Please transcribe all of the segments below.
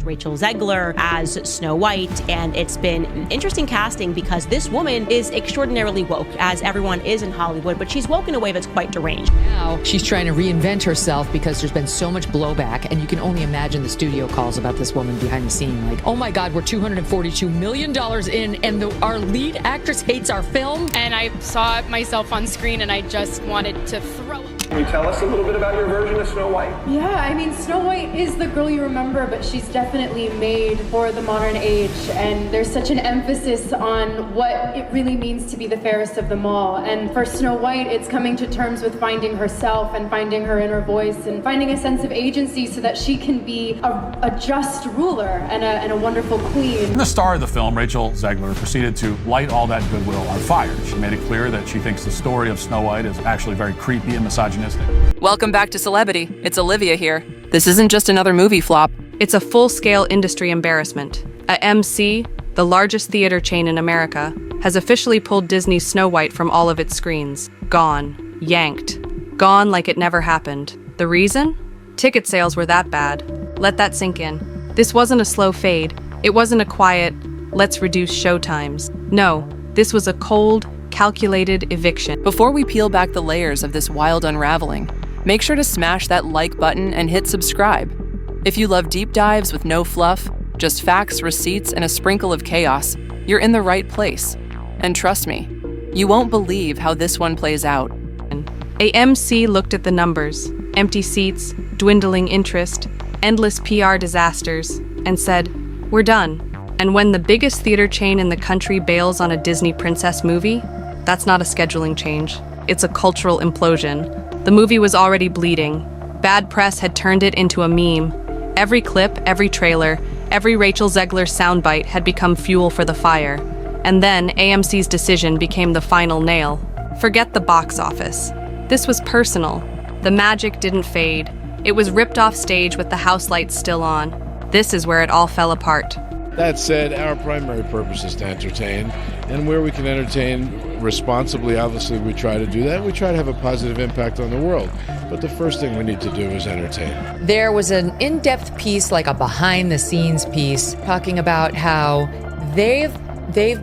Rachel Zegler as Snow White, and it's been an interesting casting because this woman is extraordinarily woke, as everyone is in Hollywood, but she's woke in a way that's quite deranged. Now she's trying to reinvent herself because there's been so much blowback, and you can only imagine the studio calls about this woman behind the scene, like, oh my God, we're $242 million in, and our lead actress hates our film. And I saw myself on screen, and I just wanted to throw it. Can you tell us a little bit about your version of Snow White? Yeah, I mean, Snow White is the girl you remember, but she's definitely made for the modern age, and there's such an emphasis on what it really means to be the fairest of them all. And for Snow White, it's coming to terms with finding herself and finding her inner voice and finding a sense of agency so that she can be a just ruler and a wonderful queen. The star of the film, Rachel Zegler, proceeded to light all that goodwill on fire. She made it clear that she thinks the story of Snow White is actually very creepy and misogynistic. Welcome back to Celebrity. It's Olivia here. This isn't just another movie flop. It's a full-scale industry embarrassment. AMC, the largest theater chain in America, has officially pulled Disney's Snow White from all of its screens. Gone. Yanked. Gone like it never happened. The reason? Ticket sales were that bad. Let that sink in. This wasn't a slow fade. It wasn't a quiet, let's reduce showtimes. No, this was a cold, calculated eviction. Before we peel back the layers of this wild unraveling, make sure to smash that like button and hit subscribe. If you love deep dives with no fluff, just facts, receipts, and a sprinkle of chaos, you're in the right place. And trust me, you won't believe how this one plays out. AMC looked at the numbers, empty seats, dwindling interest, endless PR disasters, and said, we're done. And when the biggest theater chain in the country bails on a Disney princess movie, that's not a scheduling change. It's a cultural implosion. The movie was already bleeding. Bad press had turned it into a meme. Every clip, every trailer, every Rachel Zegler soundbite had become fuel for the fire. And then AMC's decision became the final nail. Forget the box office. This was personal. The magic didn't fade. It was ripped off stage with the house lights still on. This is where it all fell apart. That said, our primary purpose is to entertain, and where we can entertain responsibly, obviously we try to do that. We try to have a positive impact on the world, but the first thing we need to do is entertain. There was an in-depth piece, like a behind-the-scenes piece, talking about how they've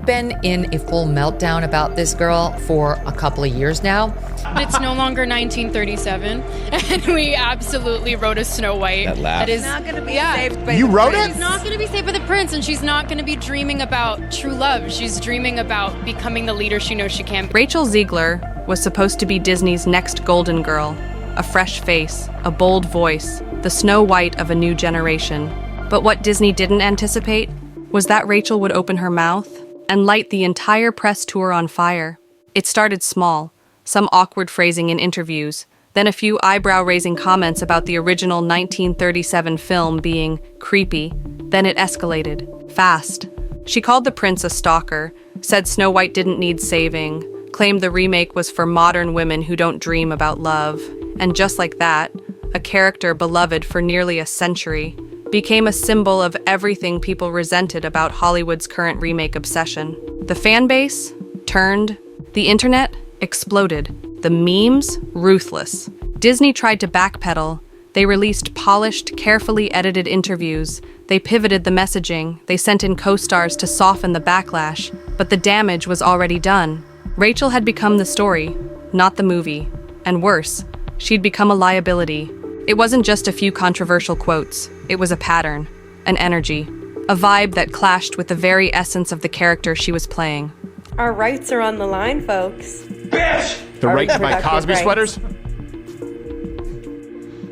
been in a full meltdown about this girl for a couple of years now. It's no longer 1937, and we absolutely wrote a Snow White. That laugh. That is not going to be saved by You wrote it? She's not going to be saved by the prince, and she's not going to be dreaming about true love. She's dreaming about becoming the leader she knows she can. Rachel Zegler was supposed to be Disney's next golden girl, a fresh face, a bold voice, the Snow White of a new generation. But what Disney didn't anticipate was that Rachel would open her mouth and light the entire press tour on fire. It started small, some awkward phrasing in interviews, then a few eyebrow-raising comments about the original 1937 film being creepy. Then it escalated, fast. She called the prince a stalker, said Snow White didn't need saving, claimed the remake was for modern women who don't dream about love. And just like that, a character beloved for nearly a century became a symbol of everything people resented about Hollywood's current remake obsession. The fan base turned, the internet exploded, the memes ruthless. Disney tried to backpedal. They released polished, carefully edited interviews. They pivoted the messaging. They sent in co-stars to soften the backlash, but the damage was already done. Rachel had become the story, not the movie. And worse, she'd become a liability. It wasn't just a few controversial quotes. It was a pattern, an energy, a vibe that clashed with the very essence of the character she was playing. Our rights are on the line, folks. Bitch! The right to buy Cosby rights. sweaters?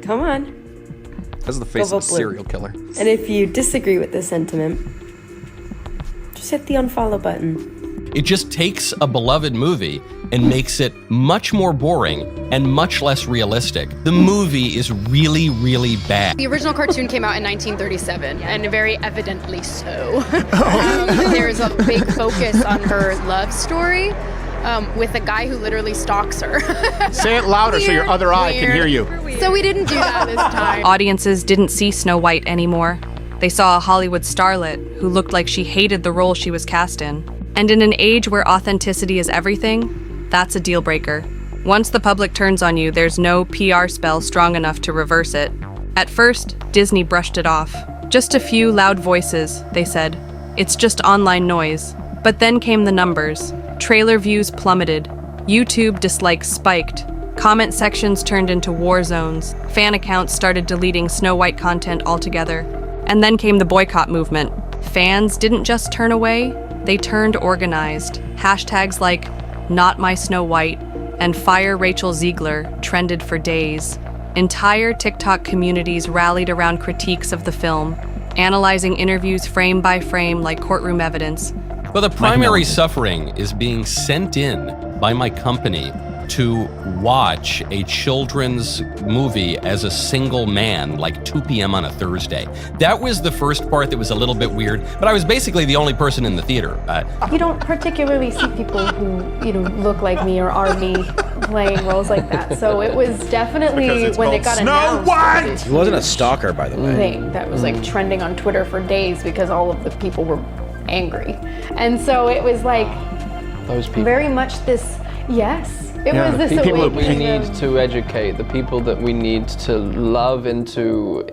Come on. That's the face Go of a vote blue. serial killer. And if you disagree with this sentiment, just hit the unfollow button. It just takes a beloved movie and makes it much more boring and much less realistic. The movie is really, really bad. The original cartoon came out in 1937, and very evidently so. There's a big focus on her love story with a guy who literally stalks her. Say it louder so your other eye can hear you. So we didn't do that this time. Audiences didn't see Snow White anymore. They saw a Hollywood starlet who looked like she hated the role she was cast in. And in an age where authenticity is everything, that's a deal breaker. Once the public turns on you, there's no PR spell strong enough to reverse it. At first, Disney brushed it off. Just a few loud voices, they said. It's just online noise. But then came the numbers. Trailer views plummeted. YouTube dislikes spiked. Comment sections turned into war zones. Fan accounts started deleting Snow White content altogether. And then came the boycott movement. Fans didn't just turn away, they turned organized. Hashtags like Not My Snow White and Fire Rachel Zegler trended for days. Entire TikTok communities rallied around critiques of the film, analyzing interviews frame by frame like courtroom evidence. Well, the primary suffering is being sent in by my company to watch a children's movie as a single man, like 2 p.m. on a Thursday. That was the first part that was a little bit weird, but I was basically the only person in the theater. You don't particularly see people who, look like me or are me playing roles like that. So it was definitely, when it got announced, White! He wasn't a stalker, by the way. Thing that was like trending on Twitter for days because all of the people were angry. And so it was like those people. Very much this, yes. It was this the people that awakening. we need to educate, the people that we need to love into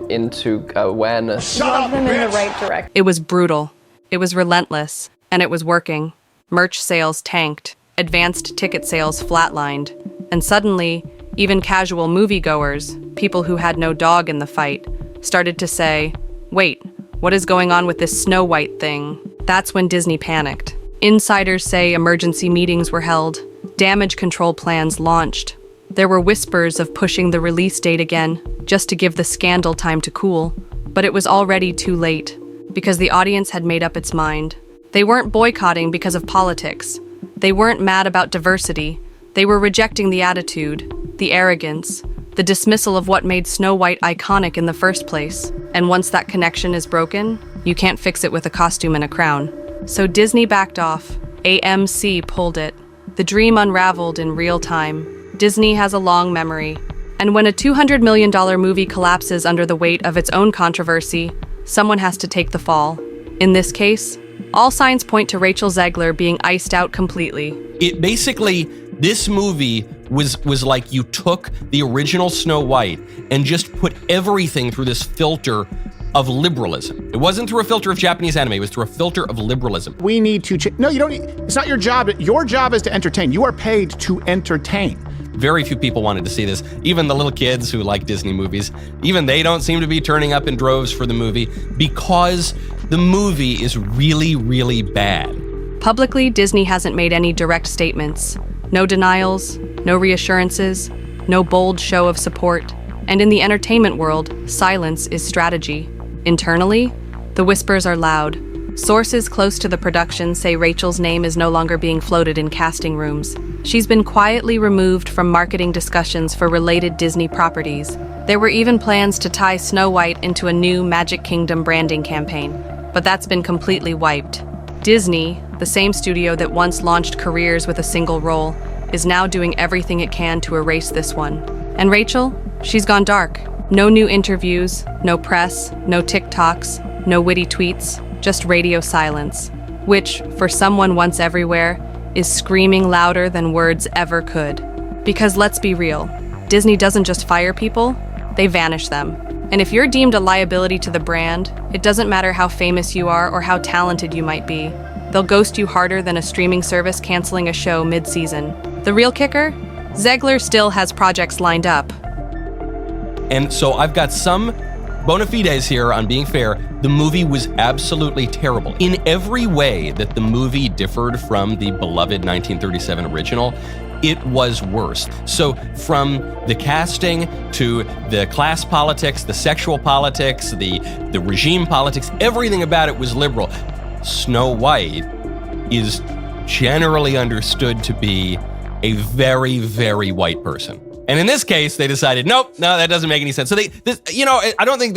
awareness. Love them in the right direction. It was brutal. It was relentless. And it was working. Merch sales tanked. Advanced ticket sales flatlined. And suddenly, even casual moviegoers, people who had no dog in the fight, started to say, wait, what is going on with this Snow White thing? That's when Disney panicked. Insiders say emergency meetings were held. Damage control plans launched. There were whispers of pushing the release date again, just to give the scandal time to cool. But it was already too late, because the audience had made up its mind. They weren't boycotting because of politics. They weren't mad about diversity. They were rejecting the attitude, the arrogance, the dismissal of what made Snow White iconic in the first place. And once that connection is broken, you can't fix it with a costume and a crown. So Disney backed off. AMC pulled it. The dream unraveled in real time. Disney has a long memory. And when a $200 million movie collapses under the weight of its own controversy, someone has to take the fall. In this case, all signs point to Rachel Zegler being iced out completely. It basically, this movie was like you took the original Snow White and just put everything through this filter of liberalism. It wasn't through a filter of Japanese anime, it was through a filter of liberalism. We need to no, you don't need, it's not your job. Your job is to entertain. You are paid to entertain. Very few people wanted to see this. Even the little kids who like Disney movies, even they don't seem to be turning up in droves for the movie because the movie is really, really bad. Publicly, Disney hasn't made any direct statements. No denials, no reassurances, no bold show of support. And in the entertainment world, silence is strategy. Internally, the whispers are loud. Sources close to the production say Rachel's name is no longer being floated in casting rooms. She's been quietly removed from marketing discussions for related Disney properties. There were even plans to tie Snow White into a new Magic Kingdom branding campaign, but that's been completely wiped. Disney, the same studio that once launched careers with a single role, is now doing everything it can to erase this one. And Rachel? She's gone dark. No new interviews, no press, no TikToks, no witty tweets, just radio silence, which, for someone once everywhere, is screaming louder than words ever could. Because let's be real, Disney doesn't just fire people, they vanish them. And if you're deemed a liability to the brand, it doesn't matter how famous you are or how talented you might be. They'll ghost you harder than a streaming service canceling a show mid-season. The real kicker? Zegler still has projects lined up. And so I've got some bona fides here on being fair. The movie was absolutely terrible. In every way that the movie differed from the beloved 1937 original, it was worse. So from the casting to the class politics, the sexual politics, the regime politics, everything about it was liberal. Snow White is generally understood to be a very, very white person. And in this case, they decided, nope, no, that doesn't make any sense. So I don't think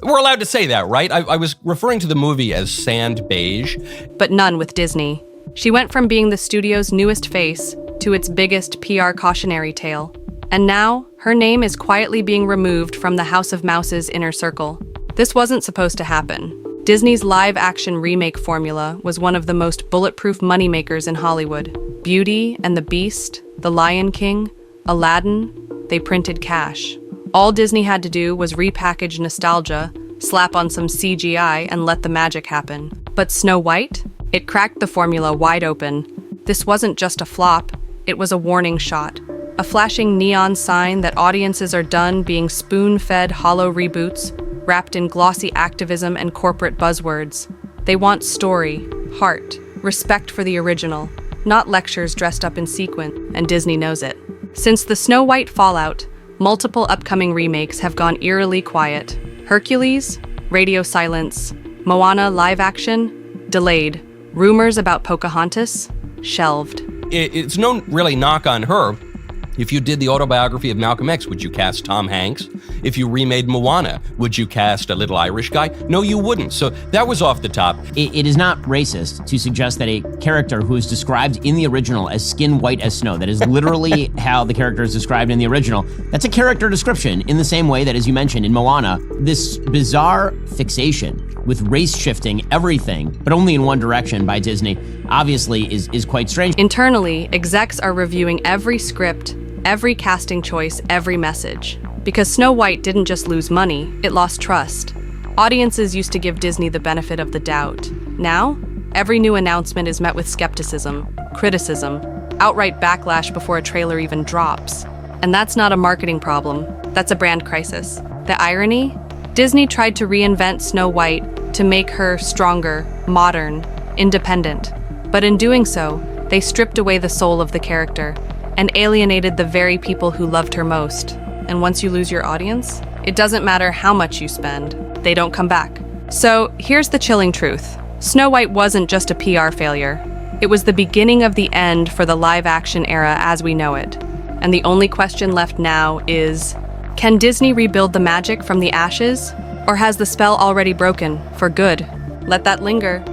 we're allowed to say that, right? I was referring to the movie as sand beige. But none with Disney. She went from being the studio's newest face to its biggest PR cautionary tale. And now, her name is quietly being removed from the House of Mouse's inner circle. This wasn't supposed to happen. Disney's live-action remake formula was one of the most bulletproof moneymakers in Hollywood. Beauty and the Beast, The Lion King, Aladdin, they printed cash. All Disney had to do was repackage nostalgia, slap on some CGI, and let the magic happen. But Snow White? It cracked the formula wide open. This wasn't just a flop, it was a warning shot. A flashing neon sign that audiences are done being spoon-fed hollow reboots, wrapped in glossy activism and corporate buzzwords. They want story, heart, respect for the original, not lectures dressed up in sequin, and Disney knows it. Since the Snow White fallout, multiple upcoming remakes have gone eerily quiet. Hercules, radio silence. Moana live action, delayed. Rumors about Pocahontas, shelved. It's no really knock on her. If you did the autobiography of Malcolm X, would you cast Tom Hanks? If you remade Moana, would you cast a little Irish guy? No, you wouldn't. So that was off the top. It is not racist to suggest that a character who is described in the original as skin white as snow, that is literally how the character is described in the original, that's a character description in the same way that, as you mentioned, in Moana, this bizarre fixation with race shifting everything, but only in one direction by Disney, obviously is quite strange. Internally, execs are reviewing every script, every casting choice, every message. Because Snow White didn't just lose money, it lost trust. Audiences used to give Disney the benefit of the doubt. Now, every new announcement is met with skepticism, criticism, outright backlash before a trailer even drops. And that's not a marketing problem, that's a brand crisis. The irony? Disney tried to reinvent Snow White to make her stronger, modern, independent. But in doing so, they stripped away the soul of the character and alienated the very people who loved her most. And once you lose your audience, it doesn't matter how much you spend, they don't come back. So here's the chilling truth. Snow White wasn't just a PR failure. It was the beginning of the end for the live-action era as we know it. And the only question left now is, can Disney rebuild the magic from the ashes? Or has the spell already broken, for good? Let that linger.